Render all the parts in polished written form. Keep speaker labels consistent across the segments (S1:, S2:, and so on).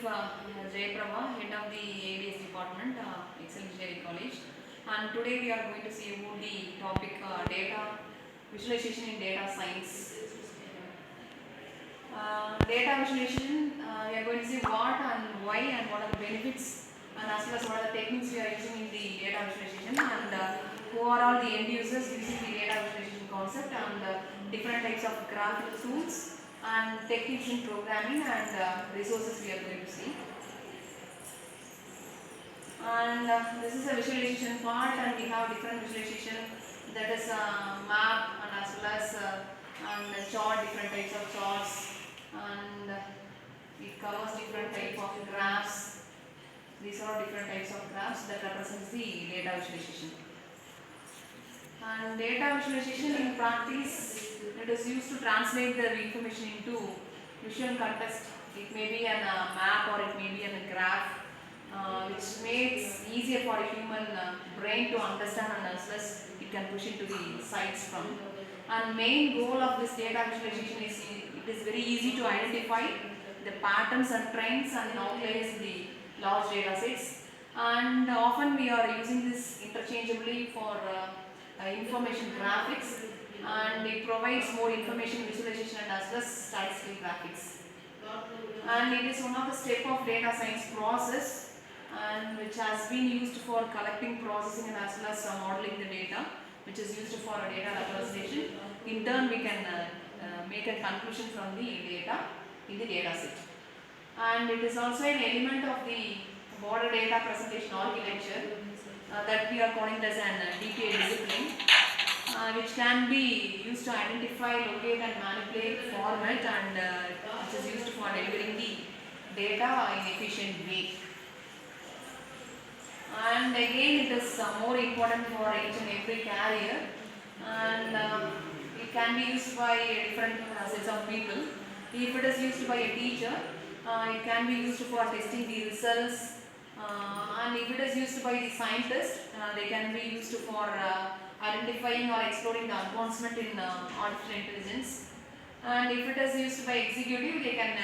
S1: Jayaprabha, head of the ADS department, Excel Engineering College. And today we are going to see about the topic data visualization in data science. Data visualization, we are going to see what and why and what are the benefits, and as well as what are the techniques we are using in the data visualization, and who are all the end users using the data visualization concept, and different types of graphical tools and techniques in programming, and resources we are going to see. And this is a visualization part, and we have different visualization, that is map, and as well as and chart, different types of charts, and it covers different type of graphs. These are all different types of graphs that represents the data visualization. And data visualization in practice, it is used to translate the information into visual context. It may be a map or it may be a graph, which makes easier for a human brain to understand, and as well as it can push into the sites from. And main goal of this data visualization is it is very easy to identify the patterns and trends and outliers in the large data sets. And often we are using this interchangeably for information graphics, and it provides more information visualization and as well as statistical graphics. And it is one of the step of data science process, and which has been used for collecting, processing, and as well as modeling the data, which is used for a data representation. In turn, we can make a conclusion from the data in the data set. And it is also an element of the border data presentation architecture that we are calling as an DTA discipline, which can be used to identify, locate, and manipulate format, and which is used for delivering the data in efficient way. And again, it is more important for each and every carrier, and it can be used by different sets of people. If it is used by a teacher, it can be used for testing the results, and if it is used by the scientist, they can be used for identifying or exploring the advancement in artificial intelligence. And if it is used by executive, they can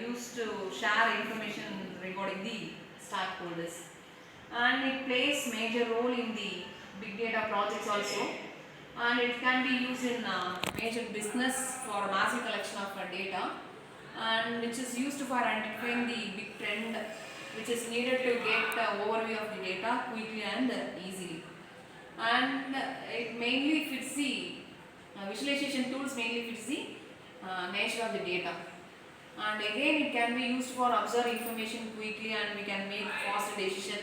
S1: use to share information regarding the stakeholders. And it plays major role in the big data projects also, and it can be used in major business for massive collection of data, and which is used for identifying the big trend which is needed to get overview of the data quickly and easily. And it mainly fits the visualization tools mainly fits the nature of the data. And again, it can be used for observe information quickly, and we can make faster decision,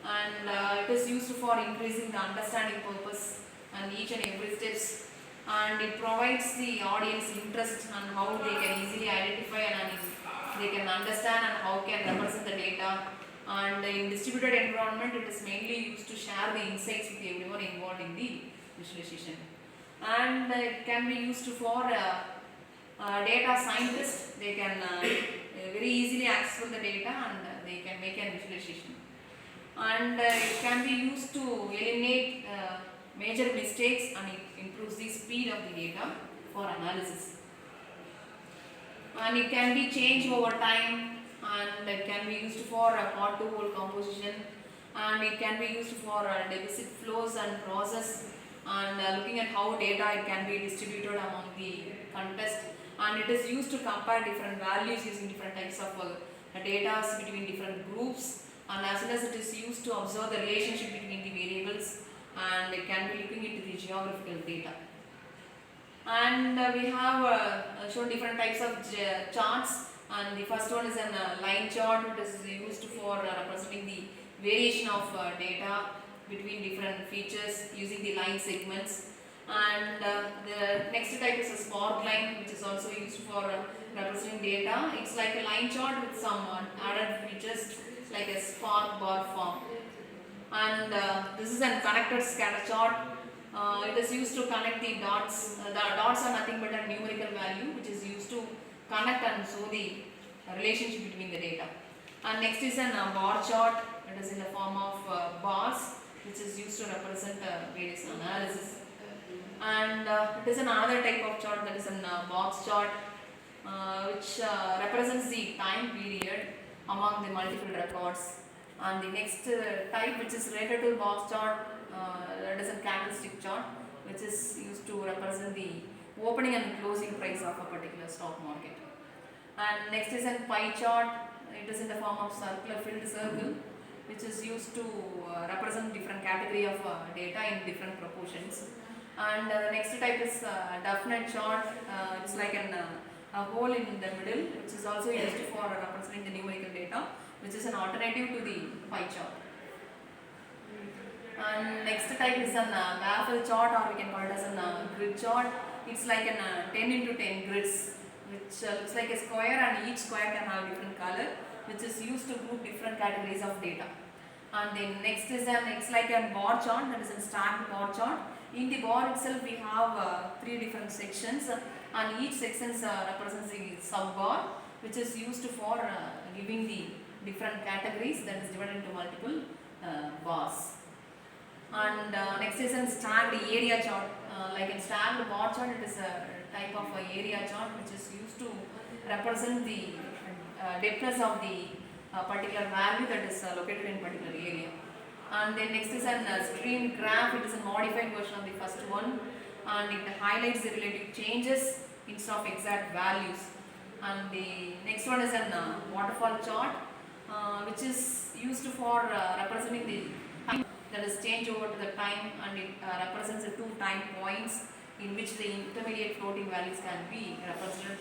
S1: and it is used for increasing the understanding purpose and each and every steps, and it provides the audience interest on how they can easily identify, and they can understand and how can represent the data. And in distributed environment, it is mainly used to share the insights with everyone involved in the visualization. And it can be used for data scientists. They can very easily access the data, and they can make a visualization. And it can be used to eliminate major mistakes, and it improves the speed of the data for analysis. And it can be changed over time, and it can be used for hot to whole composition, and it can be used for deficit flows and process, and looking at how data it can be distributed among the context. And it is used to compare different values using different types of data between different groups, and as well as it is used to observe the relationship between the variables, and it can be looking into the geographical data. And we have shown different types of charts, and the first one is a line chart. It is used for representing the variation of data between different features using the line segments. And the next type is a spark line, which is also used for representing data. It's like a line chart with some added features like a spark bar form. And this is a connected scatter chart. It is used to connect the dots. The dots are nothing but a numerical value which is used to connect and show the relationship between the data. And next is a bar chart. It is in the form of bars, which is used to represent various analysis. And it is another type of chart, that is a box chart, which represents the time period, among the multiple records. And the next type, which is related to box chart, that is a candlestick chart, which is used to represent the opening and closing price of a particular stock market. And next is a pie chart. It is in the form of circular filled circle, which is used to represent different category of data in different proportions. And next type is definite chart. It's like a hole in the middle, which is also used for representing the numerical data, which is an alternative to the pie chart. And next type is an baffle chart, or we can call it as a grid chart. It's like an 10 into 10 grids, which looks like a square, and each square can have different color, which is used to group different categories of data. And then next is it's like a bar chart, that is a stacked bar chart. In the bar itself, we have 3 different sections, and each section represents a sub bar, which is used for giving the different categories, that is divided into multiple bars. And next is a stacked area chart. Like in stacked bar chart, it is a type of area chart which is used to represent the depthness of the particular value that is located in particular area. And then next is a stream graph. It is a modified version of the first one, and it highlights the relative changes instead of exact values. And the next one is a waterfall chart, which is used for representing the time that is change over to the time, and it represents the 2 time points in which the intermediate floating values can be represented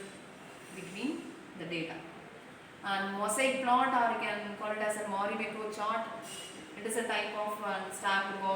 S1: between the data. And mosaic plot, or you can call it as a Mori-Beko chart. It is a type of stacked bar